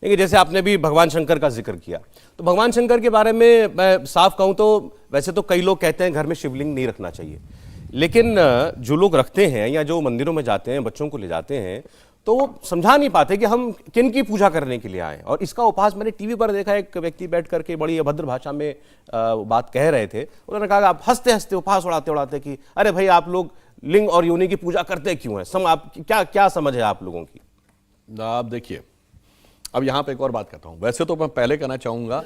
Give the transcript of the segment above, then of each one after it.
देखिए जैसे आपने भी भगवान शंकर का जिक्र किया, तो भगवान शंकर के बारे में मैं साफ कहूं तो वैसे तो कई लोग कहते हैं घर में शिवलिंग नहीं रखना चाहिए, लेकिन जो लोग रखते हैं या जो मंदिरों में जाते हैं, बच्चों को ले जाते हैं, तो वो समझा नहीं पाते कि हम किन की पूजा करने के लिए आए। और इसका उपहास मैंने टीवी पर देखा, एक व्यक्ति बैठ करके बड़ी अभद्र भाषा में बात कह रहे थे। उन्होंने कहा आप हंसते हंसते उपहास उड़ाते उड़ाते कि अरे भाई आप लोग लिंग और योनि की पूजा करते क्यों हैं, आप क्या समझ है आप लोगों की? आप देखिए, अब यहां पे एक और बात करता हूं। वैसे तो मैं पहले कहना चाहूंगा,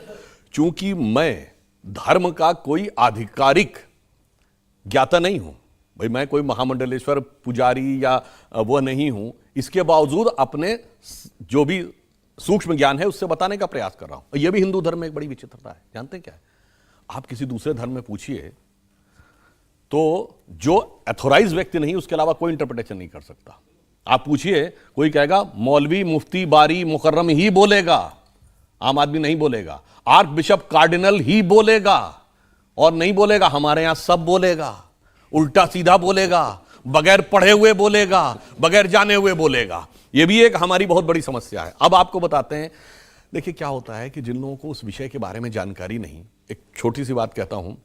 चूंकि मैं धर्म का कोई आधिकारिक ज्ञाता नहीं हूं, भाई मैं कोई महामंडलेश्वर पुजारी या वो नहीं हूं, इसके बावजूद अपने जो भी सूक्ष्म ज्ञान है उससे बताने का प्रयास कर रहा हूं। और यह भी हिंदू धर्म में एक बड़ी विचित्रता है, जानते हैं क्या है? आप किसी दूसरे धर्म में पूछिए तो जो अथोराइज व्यक्ति नहीं उसके अलावा कोई इंटरप्रिटेशन नहीं कर सकता। आप पूछिए, कोई कहेगा मौलवी मुफ्ती बारी मुकर्रम ही बोलेगा, आम आदमी नहीं बोलेगा। आर्क बिशप कार्डिनल ही बोलेगा, और नहीं बोलेगा हमारे यहां सब बोलेगा, उल्टा सीधा बोलेगा, बगैर पढ़े हुए बोलेगा, बगैर जाने हुए बोलेगा। यह भी एक हमारी बहुत बड़ी समस्या है। अब आपको बताते हैं, देखिए क्या होता है कि जिन लोगों को उस विषय के बारे में जानकारी नहीं, एक छोटी सी बात कहता हूं,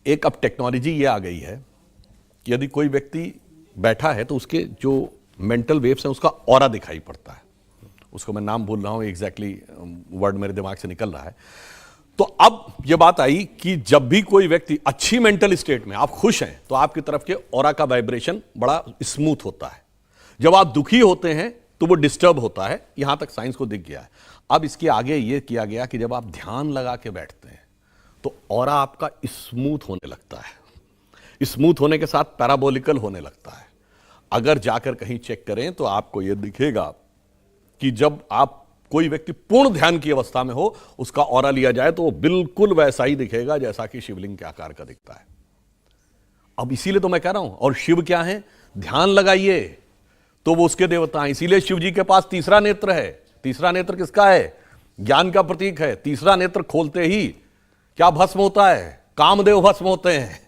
एक अब टेक्नोलॉजी ये आ गई है कि यदि कोई व्यक्ति बैठा है तो उसके जो मेंटल वेव्स हैं उसका ऑरा दिखाई पड़ता है। उसको मैं नाम भूल रहा हूं, एग्जैक्टली वर्ड मेरे दिमाग से निकल रहा है। तो अब यह बात आई कि जब भी कोई व्यक्ति अच्छी मेंटल स्टेट में, आप खुश हैं, तो आपकी तरफ के ऑरा का वाइब्रेशन बड़ा स्मूथ होता है। जब आप दुखी होते हैं तो वो डिस्टर्ब होता है। यहां तक साइंस को दिख गया है। अब इसके आगे यह किया गया कि जब आप ध्यान लगा के बैठते हैं तो ऑरा आपका स्मूथ होने लगता है। स्मूथ होने के साथ पैराबोलिकल होने लगता है। अगर जाकर कहीं चेक करें तो आपको यह दिखेगा कि जब आप कोई व्यक्ति पूर्ण ध्यान की अवस्था में हो, उसका ऑरा लिया जाए तो वो बिल्कुल वैसा ही दिखेगा जैसा कि शिवलिंग के आकार का दिखता है। अब इसीलिए तो मैं कह रहा हूं, और शिव क्या है, ध्यान लगाइए तो वो उसके देवता हैं। इसीलिए शिव जी के पास तीसरा नेत्र है। तीसरा नेत्र किसका है? ज्ञान का प्रतीक है। तीसरा नेत्र खोलते ही क्या भस्म होता है? कामदेव भस्म होते हैं।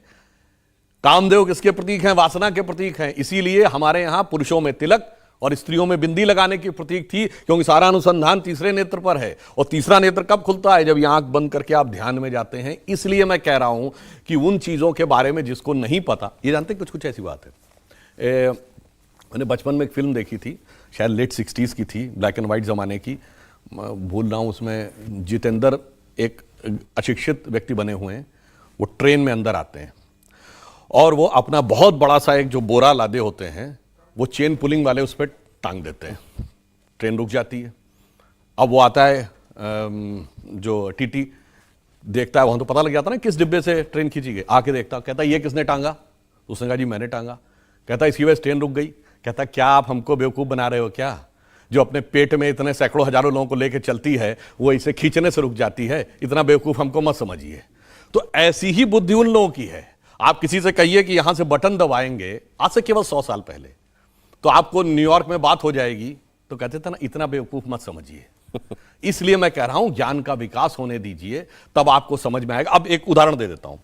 कामदेव किसके प्रतीक हैं? वासना के प्रतीक हैं। इसीलिए हमारे यहां पुरुषों में तिलक और स्त्रियों में बिंदी लगाने की प्रतीक थी, क्योंकि सारा अनुसंधान तीसरे नेत्र पर है। और तीसरा नेत्र कब खुलता है? जब ये आंख बंद करके आप ध्यान में जाते हैं। इसलिए मैं कह रहा हूं कि उन चीजों के बारे में जिसको नहीं पता, ये जानते कुछ कुछ ऐसी बात है। मैंने बचपन में एक फिल्म देखी थी, शायद लेट 60s की थी, ब्लैक एंड व्हाइट जमाने की, भूल रहा हूं। उसमें जितेंद्र एक अशिक्षित व्यक्ति बने हुए हैं। वो ट्रेन में अंदर आते हैं और वो अपना बहुत बड़ा सा एक जो बोरा लादे होते हैं वो चेन पुलिंग वाले उस पर टांग देते हैं। ट्रेन रुक जाती है। अब वो आता है, जो टीटी देखता है, वहां तो पता लग जाता ना किस डिब्बे से ट्रेन खींची गई। आके देखता, कहता ये किसने टांगा? उसने कहा जी मैंने टांगा। कहता इसकी वजह से ट्रेन रुक गई। कहता क्या आप हमको बेवकूफ़ बना रहे हो क्या? जो अपने पेट में इतने सैकड़ों हजारों लोगों को लेकर चलती है वो इसे खींचने से रुक जाती है। इतना बेवकूफ़ हमको मत समझिए। तो ऐसी ही बुद्धि उन लोगों की है। आप किसी से कहिए कि यहां से बटन दबाएंगे, आज से केवल 100 साल पहले, तो आपको न्यूयॉर्क में बात हो जाएगी, तो कहते थे ना इतना बेवकूफ मत समझिए। इसलिए मैं कह रहा हूं ज्ञान का विकास होने दीजिए, तब आपको समझ में आएगा। अब एक उदाहरण दे देता हूं।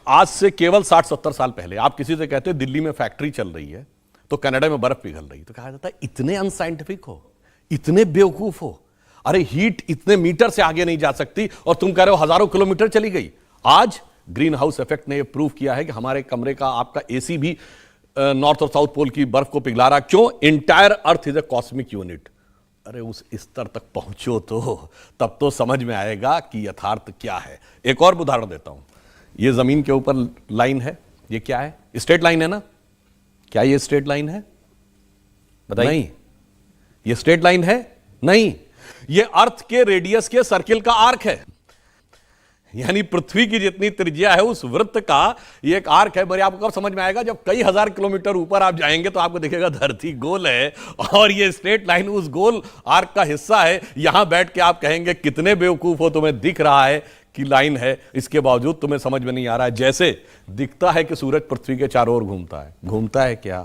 आज से केवल 60-70 साल पहले आप किसी से कहते दिल्ली में फैक्ट्री चल रही है तो कनाडा में बर्फ पिघल रही, तो कहा जाता है इतने अनसाइंटिफिक हो, इतने बेवकूफ हो, अरे हीट इतने मीटर से आगे नहीं जा सकती और तुम कह रहे हो हजारों किलोमीटर चली गई। आज ग्रीन हाउस इफेक्ट ने यह प्रूव किया है कि हमारे कमरे का आपका एसी भी नॉर्थ और साउथ पोल की बर्फ को पिघला रहा। क्यों? Entire earth is a cosmic unit. अरे उस स्तर तक पहुंचो तो तब तो समझ में आएगा कि यथार्थ क्या है। एक और उदाहरण देता हूं। ये जमीन के ऊपर लाइन है, ये क्या है? स्ट्रेट लाइन है ना? क्या ये स्ट्रेट लाइन है? बताइए। नहीं, ये स्ट्रेट लाइन है नहीं, ये अर्थ के रेडियस के सर्किल का आर्क है। यानी पृथ्वी की जितनी त्रिज्या है उस वृत्त का ये एक आर्क है। बड़े आपको कब समझ में आएगा? जब कई हजार किलोमीटर ऊपर आप जाएंगे तो आपको दिखेगा धरती गोल है और ये स्ट्रेट लाइन उस गोल आर्क का हिस्सा है। यहां बैठ के आप कहेंगे कितने बेवकूफ हो, तुम्हें दिख रहा है कि लाइन है, इसके बावजूद तुम्हें समझ में नहीं आ रहा है। जैसे दिखता है कि सूरज पृथ्वी के चारों ओर घूमता है। घूमता है क्या?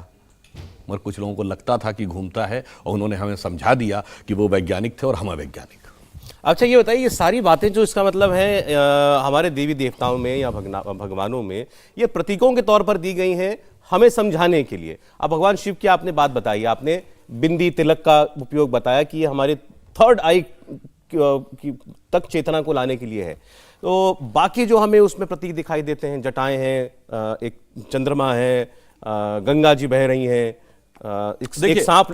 मगर कुछ लोगों को लगता था कि घूमता है और उन्होंने हमें समझा दिया कि वो वैज्ञानिक थे और हम अवैज्ञानिक। अच्छा ये बताइए, ये सारी बातें जो इसका मतलब है हमारे देवी देवताओं में या भगवानों में, ये प्रतीकों के तौर पर दी गई हैं हमें समझाने के लिए। अब भगवान शिव की आपने बात बताई, आपने बिंदी तिलक का उपयोग बताया कि ये हमारे थर्ड आई तक चेतना को लाने के लिए है। तो बाकी जो हमें उसमें प्रतीक दिखाई देते हैं, जटाएं हैं, एक चंद्रमा है, गंगा जी बह रही हैं,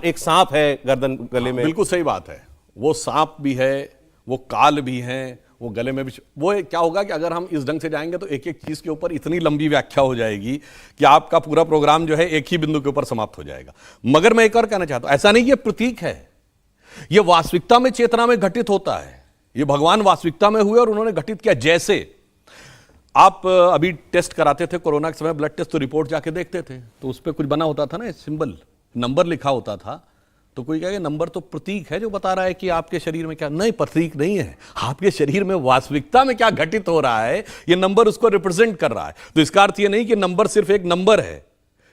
एक सांप है गर्दन गले में। बिल्कुल सही बात है, वो सांप भी है, वो काल भी है, वो गले में भी। वो क्या होगा कि अगर हम इस ढंग से जाएंगे तो एक एक चीज के ऊपर इतनी लंबी व्याख्या हो जाएगी कि आपका पूरा प्रोग्राम जो है एक ही बिंदु के ऊपर समाप्त हो जाएगा। मगर मैं एक और कहना चाहता हूं, ऐसा नहीं ये प्रतीक है, ये वास्तविकता में चेतना में घटित होता है। ये भगवान वास्तविकता में हुए और उन्होंने घटित किया। जैसे आप अभी टेस्ट कराते थे कोरोना के समय, ब्लड टेस्ट, तो रिपोर्ट जाके देखते थे तो उस पर कुछ बना होता था ना, सिंबल, नंबर लिखा होता था। तो कोई कहे नंबर तो प्रतीक है जो बता रहा है कि आपके शरीर में क्या। नहीं, प्रतीक नहीं है, आपके शरीर में वास्तविकता में क्या घटित हो रहा है ये नंबर उसको रिप्रेजेंट कर रहा है। तो इसका अर्थ ये नहीं कि नंबर सिर्फ एक नंबर है,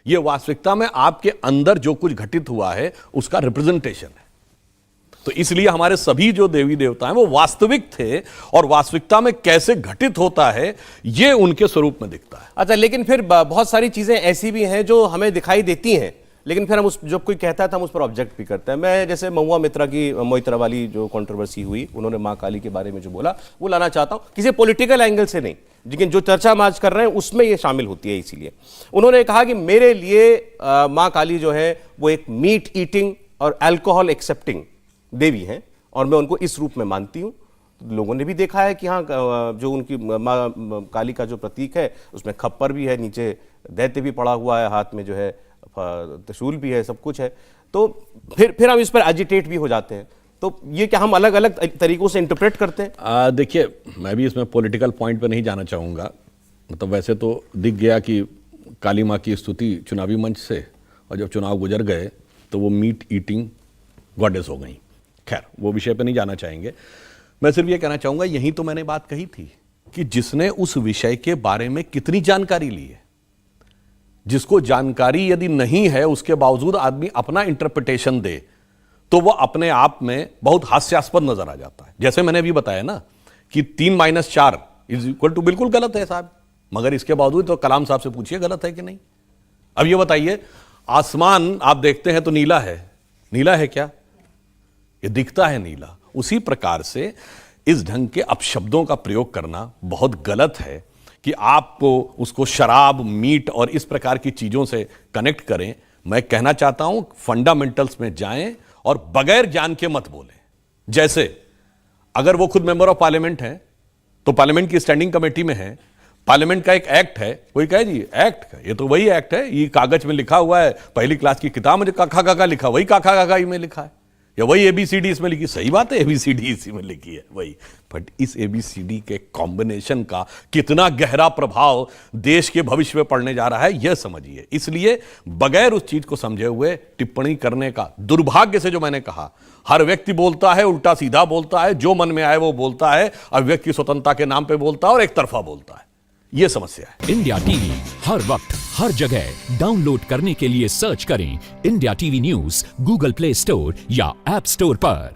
ये वास्तविकता में आपके अंदर जो कुछ घटित हुआ है उसका रिप्रेजेंटेशन है। तो इसलिए हमारे सभी जो देवी देवता हैं वो वास्तविक थे, और वास्तविकता में कैसे घटित होता है ये उनके स्वरूप में दिखता है। अच्छा, लेकिन फिर बहुत सारी चीजें ऐसी भी हैं जो हमें दिखाई देती हैं, लेकिन फिर हम उस, जब कोई कहता है तो हम उस पर ऑब्जेक्ट भी करते हैं। मैं जैसे महुआ मित्रा की, मोइत्रा वाली जो कंट्रोवर्सी हुई, उन्होंने मां काली के बारे में जो बोला वो लाना चाहता हूं, किसी पॉलिटिकल एंगल से नहीं, लेकिन जो चर्चा हम आज कर रहे हैं उसमें ये शामिल होती है। इसीलिए उन्होंने कहा कि मेरे लिए मां काली जो है वो एक मीट ईटिंग और अल्कोहल एक्सेप्टिंग देवी हैं, और मैं उनको इस रूप में मानती हूं। लोगों ने भी देखा है कि हाँ, जो उनकी मां काली का जो प्रतीक है उसमें खप्पर भी है, नीचे दैत्य भी पड़ा हुआ है, हाथ में जो है त्रिशूल भी है, सब कुछ है। तो फिर हम इस पर एजिटेट भी हो जाते हैं। तो ये क्या हम अलग अलग तरीकों से इंटरप्रेट करते हैं? देखिए, मैं भी इसमें पॉलिटिकल पॉइंट पे नहीं जाना चाहूँगा। मतलब वैसे तो दिख गया कि काली माँ की स्तुति चुनावी मंच से, और जब चुनाव गुजर गए तो वो मीट ईटिंग गॉडेस हो गई। खैर, वो विषय पे नहीं जाना चाहेंगे। मैं सिर्फ ये कहना चाहूँगा, यहीं तो मैंने बात कही थी कि जिसने उस विषय के बारे में कितनी जानकारी ली है, जिसको जानकारी यदि नहीं है उसके बावजूद आदमी अपना इंटरप्रिटेशन दे, तो वह अपने आप में बहुत हास्यास्पद नजर आ जाता है। जैसे मैंने अभी बताया ना कि 3 - 4 इज इक्वल टू, बिल्कुल गलत है साहब, मगर इसके बावजूद तो कलाम साहब से पूछिए गलत है कि नहीं। अब ये बताइए, आसमान आप देखते हैं तो नीला है, नीला है क्या? ये दिखता है नीला। उसी प्रकार से इस ढंग के अपशब्दों का प्रयोग करना बहुत गलत है कि आपको उसको शराब, मीट और इस प्रकार की चीजों से कनेक्ट करें। मैं कहना चाहता हूं फंडामेंटल्स में जाएं और बगैर ज्ञान के मत बोलें। जैसे अगर वो खुद मेंबर ऑफ पार्लियामेंट हैं तो पार्लियामेंट की स्टैंडिंग कमेटी में है, पार्लियामेंट का एक एक्ट है, कोई कहे जी एक्ट का, ये तो वही एक्ट है, ये कागज में लिखा हुआ है, पहली क्लास की किताब में जो काका काका लिखा वही काका काका में लिखा है, या वही ABCD इसमें लिखी। सही बात है, ABCD इसी में लिखी है वही, बट इस ABCD के कॉम्बिनेशन का कितना गहरा प्रभाव देश के भविष्य में पड़ने जा रहा है यह समझिए। इसलिए बगैर उस चीज को समझे हुए टिप्पणी करने का, दुर्भाग्य से जो मैंने कहा, हर व्यक्ति बोलता है, उल्टा सीधा बोलता है, जो मन में आए वो बोलता है, अभिव्यक्ति की स्वतंत्रता के नाम पे बोलता है और एक तरफा बोलता है। यह समस्या है। इंडिया टीवी हर वक्त हर जगह डाउनलोड करने के लिए सर्च करें India TV news Google play store या ऐप स्टोर पर।